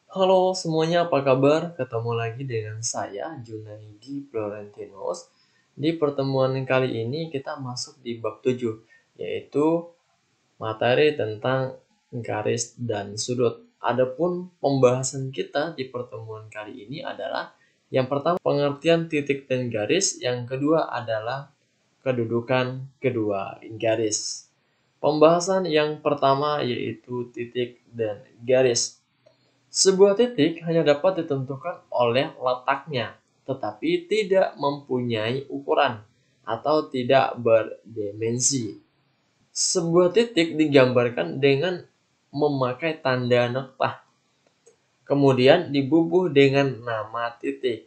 Halo semuanya, apa kabar? Ketemu lagi dengan saya, Junaidi Florentinus. Di pertemuan kali ini kita masuk di bab 7, yaitu materi tentang garis dan sudut. Adapun pembahasan kita di pertemuan kali ini adalah yang pertama pengertian titik dan garis, yang kedua adalah kedudukan kedua garis. Pembahasan yang pertama yaitu titik dan garis. Sebuah titik hanya dapat ditentukan oleh letaknya, tetapi tidak mempunyai ukuran atau tidak berdimensi. Sebuah titik digambarkan dengan memakai tanda noktah, kemudian dibubuh dengan nama titik.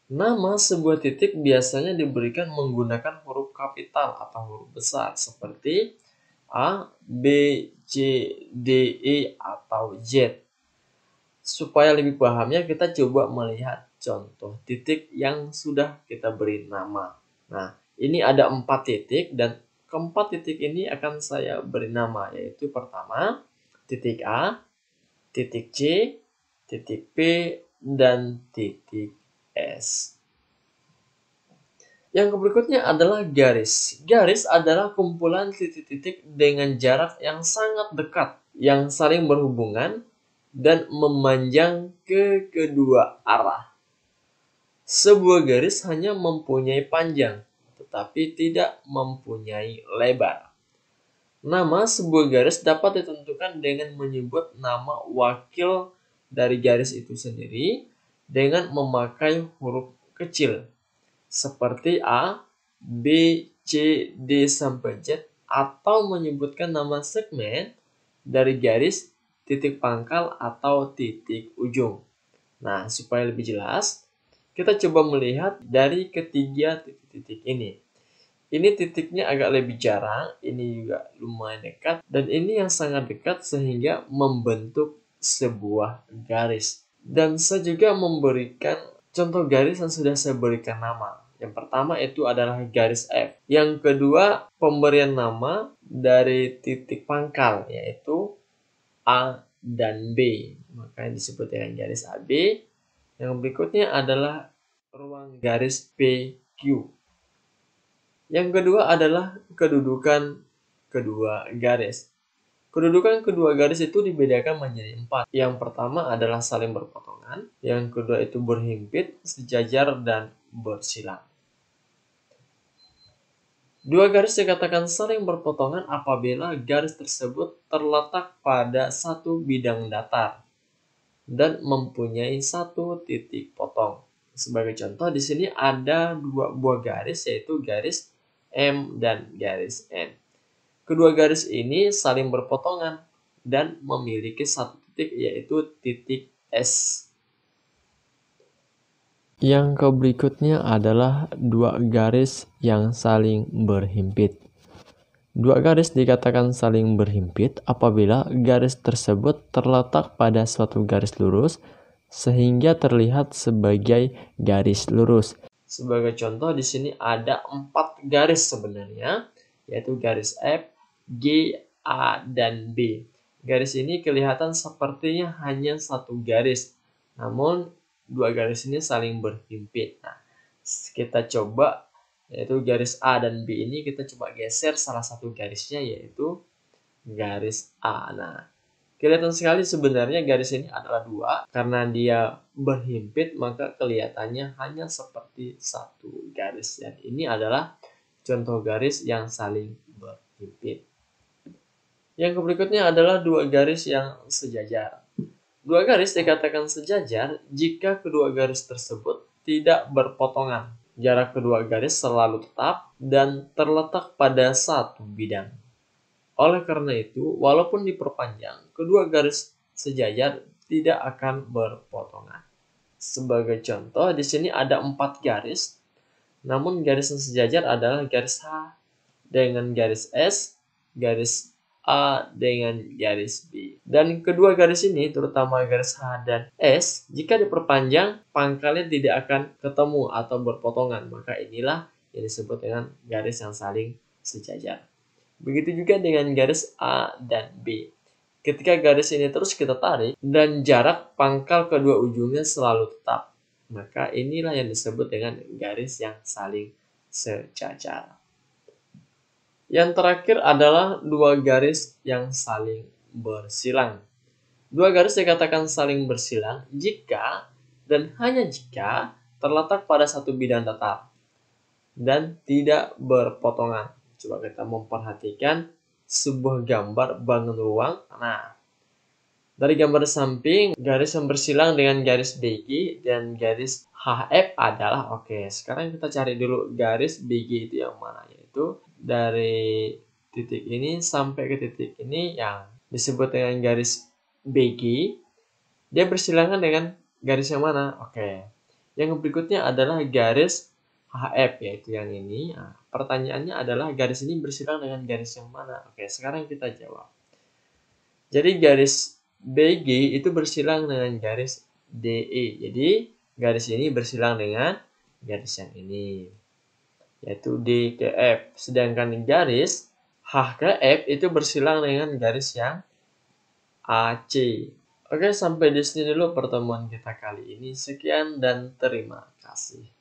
Nama sebuah titik biasanya diberikan menggunakan huruf kapital atau huruf besar seperti A, B, C, D, E, atau Z. Supaya lebih pahamnya, kita coba melihat contoh titik yang sudah kita beri nama. Nah, ini ada 4 titik dan keempat titik ini akan saya beri nama, yaitu pertama titik A, titik C, titik P, dan titik S. Yang berikutnya adalah garis. Garis adalah kumpulan titik-titik dengan jarak yang sangat dekat, yang saling berhubungan dan memanjang ke kedua arah. Sebuah garis hanya mempunyai panjang, tetapi tidak mempunyai lebar. Nama sebuah garis dapat ditentukan dengan menyebut nama wakil dari garis itu sendiri dengan memakai huruf kecil seperti A, B, C, D sampai Z, atau menyebutkan nama segmen dari garis, titik pangkal, atau titik ujung. Nah, supaya lebih jelas, kita coba melihat dari ketiga titik-titik ini. Ini titiknya agak lebih jarang, ini juga lumayan dekat, dan ini yang sangat dekat sehingga membentuk sebuah garis. Dan saya juga memberikan contoh garis yang sudah saya berikan nama. Yang pertama itu adalah garis F. Yang kedua, pemberian nama dari titik pangkal, yaitu A dan B. Makanya disebut dengan garis AB. Yang berikutnya adalah ruang garis PQ. Yang kedua adalah kedudukan kedua garis. Kedudukan kedua garis itu dibedakan menjadi 4. Yang pertama adalah saling berpotongan, yang kedua itu berhimpit, sejajar, dan bersilang. Dua garis dikatakan saling berpotongan apabila garis tersebut terletak pada satu bidang datar dan mempunyai satu titik potong. Sebagai contoh, di sini ada dua buah garis, yaitu garis M dan garis N. Kedua garis ini saling berpotongan dan memiliki satu titik, yaitu titik S. Yang berikutnya adalah dua garis yang saling berhimpit. Dua garis dikatakan saling berhimpit apabila garis tersebut terletak pada suatu garis lurus sehingga terlihat sebagai garis lurus. Sebagai contoh, di sini ada 4 garis sebenarnya, yaitu garis F, G, A, dan B. Garis ini kelihatan sepertinya hanya satu garis, namun dua garis ini saling berhimpit. Nah, kita coba, yaitu garis A dan B ini kita coba geser salah satu garisnya, yaitu garis A. Nah, kelihatan sekali sebenarnya garis ini adalah dua, karena dia berhimpit maka kelihatannya hanya seperti satu garis. Dan ini adalah contoh garis yang saling berhimpit. Yang berikutnya adalah dua garis yang sejajar. Dua garis dikatakan sejajar jika kedua garis tersebut tidak berpotongan. Jarak kedua garis selalu tetap dan terletak pada satu bidang. Oleh karena itu, walaupun diperpanjang, kedua garis sejajar tidak akan berpotongan. Sebagai contoh, di sini ada 4 garis, namun garis yang sejajar adalah garis H dengan garis S, garis A dengan garis B. Dan kedua garis ini, terutama garis H dan S, jika diperpanjang, pangkalnya tidak akan ketemu atau berpotongan. Maka inilah yang disebut dengan garis yang saling sejajar. Begitu juga dengan garis A dan B. Ketika garis ini terus kita tarik dan jarak pangkal kedua ujungnya selalu tetap, maka inilah yang disebut dengan garis yang saling sejajar. Yang terakhir adalah dua garis yang saling bersilang. Dua garis dikatakan saling bersilang jika dan hanya jika terletak pada satu bidang datar dan tidak berpotongan. Coba kita memperhatikan sebuah gambar bangun ruang. Nah, dari gambar samping, garis yang bersilang dengan garis BG dan garis HF adalah oke. Sekarang kita cari dulu garis BG itu yang mana, yaitu dari titik ini sampai ke titik ini yang disebut dengan garis BG. Dia bersilangan dengan garis yang mana? Oke. Yang berikutnya adalah garis HF, yaitu yang ini. Nah, pertanyaannya adalah garis ini bersilang dengan garis yang mana? Oke, sekarang kita jawab. Jadi garis BG itu bersilang dengan garis DE. Jadi garis ini bersilang dengan garis yang ini, yaitu D ke F. Sedangkan garis H ke F itu bersilang dengan garis yang AC. Oke, sampai di sini dulu pertemuan kita kali ini. Sekian dan terima kasih.